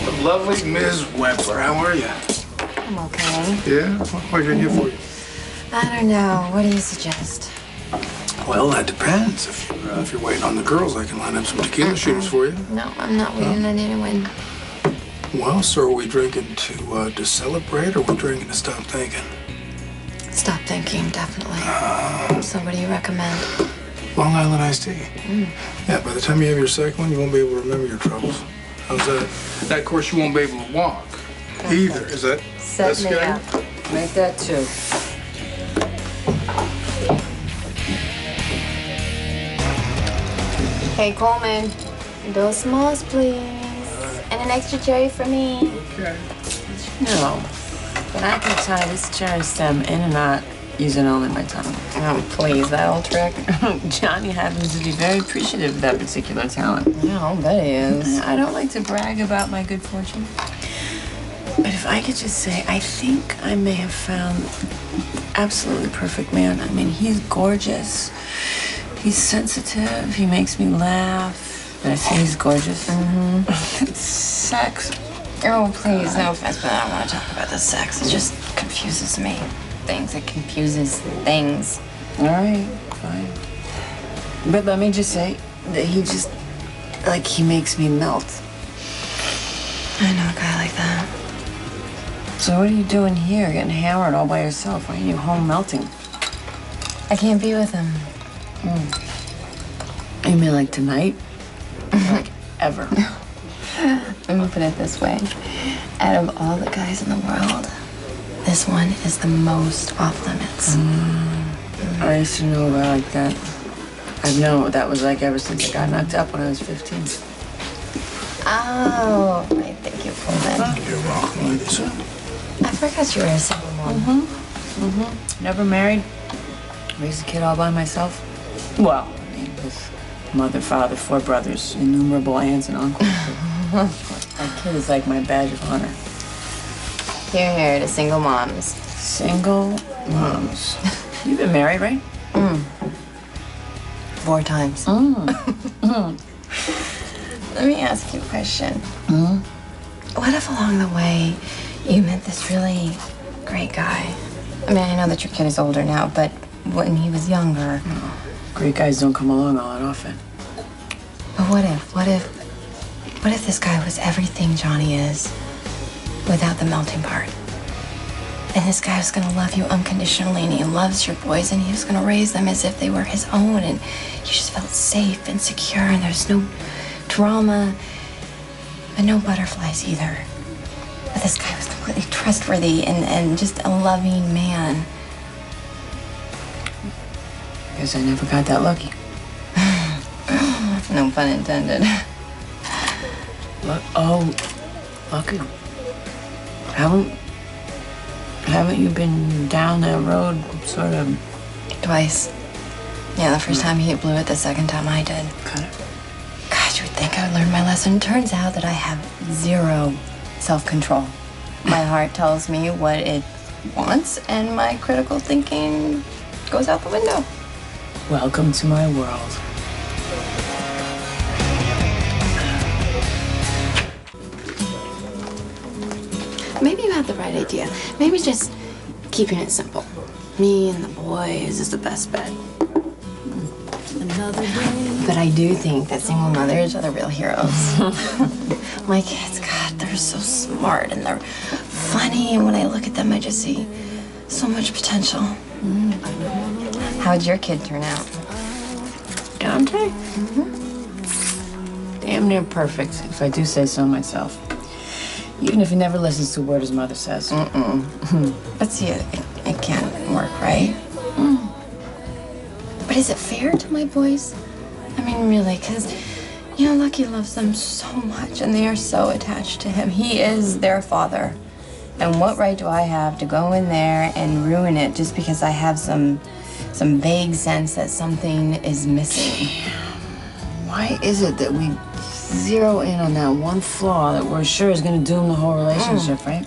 The lovely Ms. Webler. How are you? I'm okay. Yeah? What can I get for you? I don't know. What do you suggest? Well, that depends. If you're waiting on the girls, I can line up some tequila shooters for you. No, I'm not waiting on anyone. Well, so are we drinking to celebrate, or are we drinking to stop thinking? Stop thinking, definitely. So what do you recommend? Long Island iced tea. Yeah, by the time you have your second one, you won't be able to remember your troubles. How's that? Now, of course, you won't be able to walk either. Is that? Set me up. Make that two. Hey, Coleman. Dos smalls, please. And an extra cherry for me. Okay. No, but I can tie this cherry stem in and out using only my tongue. Oh, please, that old trick. Johnny happens to be very appreciative of that particular talent. Yeah, I'll bet he is. I don't like to brag about my good fortune. But if I could just say, I think I may have found absolutely perfect man. I mean, he's gorgeous. He's sensitive. He makes me laugh. Did I say he's gorgeous? Sex. Oh, please, no offense, but I don't want to talk about the sex. It just confuses me. It confuses things. All right, fine. But let me just say that he just, like, he makes me melt. I know a guy like that. So what are you doing here, getting hammered all by yourself? Why are you home melting? I can't be with him. You mean like tonight? Like ever? Let me put it this way. Out of all the guys in the world, this one is the most off limits. I used to know a guy like that. I've known what that was like ever since I got knocked up when I was 15. Oh, I think you pulled it. You're welcome, ladies. I forgot you were a single mom. Never married. Raised a kid all by myself. Well, I mean, with mother, father, 4 brothers, innumerable aunts and uncles. My kid is like my badge of honor. Hear, hear to single moms. Single moms. You've been married, right? 4 times. Let me ask you a question. What if along the way you met this really great guy? I mean, I know that your kid is older now, but when he was younger. Great guys don't come along all that often. But what if this guy was everything Johnny is without the melting part? And this guy was gonna love you unconditionally, and he loves your boys, and he was gonna raise them as if they were his own, and you just felt safe and secure, and there's no drama, and no butterflies either. But this guy was completely trustworthy and just a loving man. Guess I never got that lucky. No pun intended. Lucky. Haven't you been down that road sort of? Twice. Yeah, the first time he blew it, the second time I did. Kind of. God, you would think I would learn my lesson. Turns out that I have 0 self-control. My heart tells me what it wants, and my critical thinking goes out the window. Welcome to my world. Maybe you have the right idea. Maybe just keeping it simple. Me and the boys is the best bet. But I do think that single mothers are the real heroes. My kids, God, they're so smart and they're funny. And when I look at them, I just see so much potential. How'd your kid turn out? Dante? Damn near perfect, if I do say so myself. Even if he never listens to a word his mother says. But see, it can't work, right? But is it fair to my boys? I mean, really, because, you know, Lucky loves them so much, and they are so attached to him. He is their father. And what right do I have to go in there and ruin it just because I have some vague sense that something is missing? Why is it that we zero in on that one flaw that we're sure is going to doom the whole relationship, right?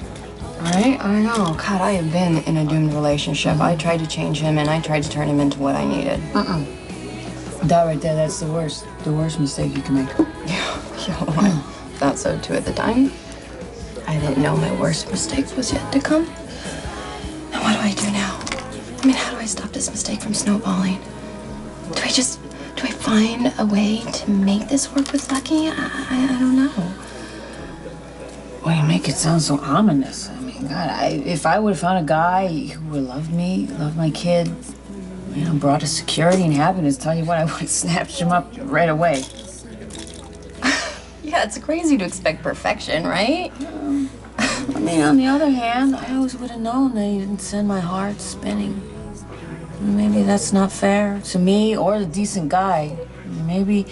Right? I know. God, I have been in a doomed relationship. I tried to change him, and I tried to turn him into what I needed. That right there, that's the worst mistake you can make. I thought so too at the time. I didn't know my worst mistake was yet to come. And what do I do now? I mean, how do I stop this mistake from snowballing? Do I find a way to make this work with Lucky? I don't know. Well, you make it sound so ominous. I mean, God, if I would have found a guy who would love me, love my kid, you know, brought us security and happiness, tell you what, I would have snatched him up right away. Yeah, it's crazy to expect perfection, right? I mean, on the other hand, I always would have known that he didn't send my heart spinning. Maybe that's not fair to me or the decent guy. Maybe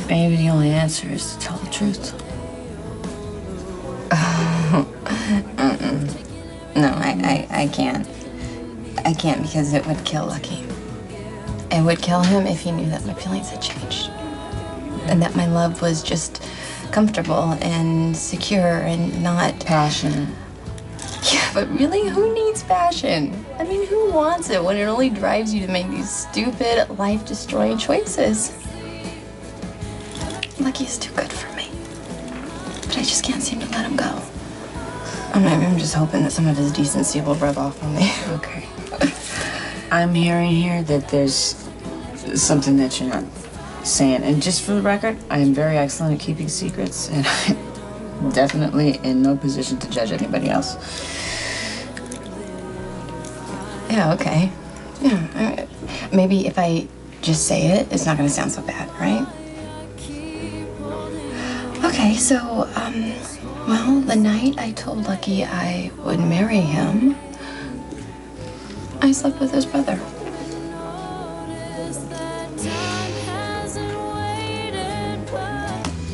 the only answer is to tell the truth. No, I can't. I can't because it would kill Lucky. It would kill him if he knew that my feelings had changed. And that my love was just comfortable and secure and not passionate. Yeah, but really, who needs passion? I mean, who wants it when it only drives you to make these stupid, life-destroying choices? Lucky is too good for me. But I just can't seem to let him go. I'm just hoping that some of his decency will rub off on me. Okay. I'm hearing here that there's something that you're not saying. And just for the record, I am very excellent at keeping secrets, and I'm definitely in no position to judge anybody else. Yeah, okay. Yeah, maybe if I just say it, it's not gonna sound so bad, right? Okay, so, well, the night I told Lucky I would marry him, I slept with his brother.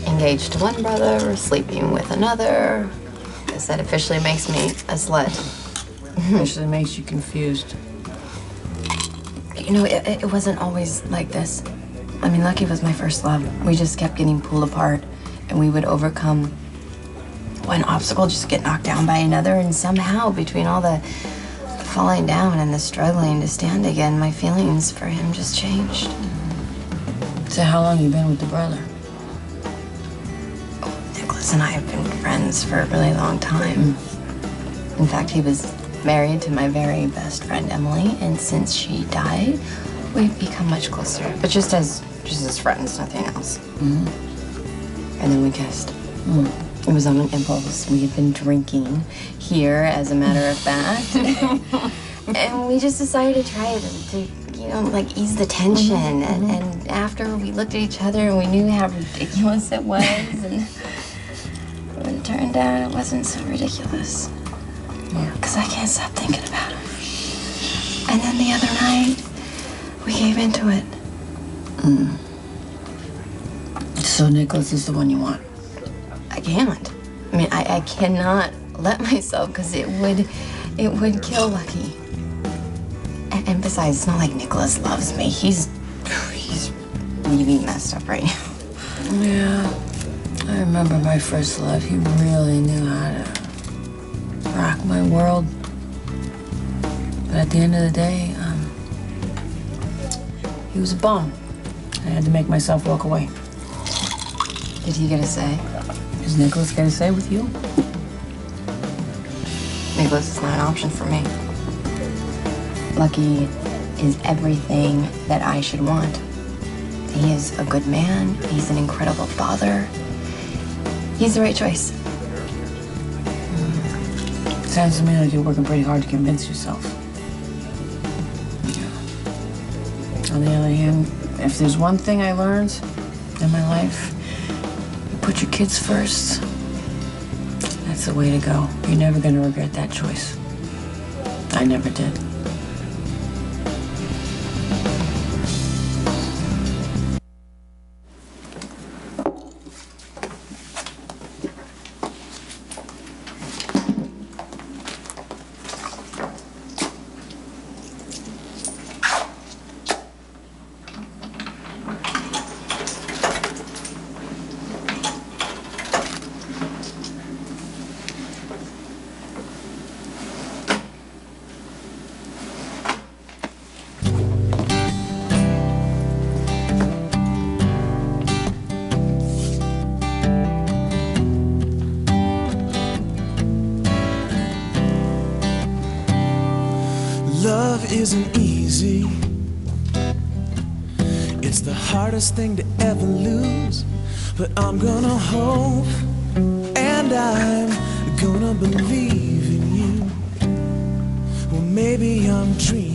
Engaged to one brother, sleeping with another. I guess that officially makes me a slut. Officially makes you confused. You know, it wasn't always like this. I mean, Lucky was my first love. We just kept getting pulled apart, and we would overcome one obstacle, just get knocked down by another, and somehow, between all the falling down and the struggling to stand again, my feelings for him just changed. So how long have you been with the brother? Nikolas and I have been friends for a really long time. In fact, he was married to my very best friend, Emily, and since she died, we've become much closer. But just as friends, nothing else. And then we kissed. It was on an impulse. We had been drinking here, as a matter of fact. And we just decided to try to you know, like ease the tension. And after we looked at each other and we knew how ridiculous it was, and when it turned out it wasn't so ridiculous. Because I can't stop thinking about him. And then the other night, we gave into it. So Nikolas is the one you want? I can't. I mean, I cannot let myself, because it would kill Lucky. And besides, it's not like Nikolas loves me. He's really messed up right now. Yeah. I remember my first love. He really knew how to rock my world. But at the end of the day, he was a bum. I had to make myself walk away. Did he get a say? Does Nikolas get a say with you? Nikolas is not an option for me. Lucky is everything that I should want. He is a good man. He's an incredible father. He's the right choice. Sounds to me like you're working pretty hard to convince yourself. On the other hand, if there's one thing I learned in my life, you put your kids first. That's the way to go. You're never going to regret that choice. I never did. Love isn't easy. It's the hardest thing to ever lose. But I'm gonna hope, and I'm gonna believe in you. Well, maybe I'm dreaming.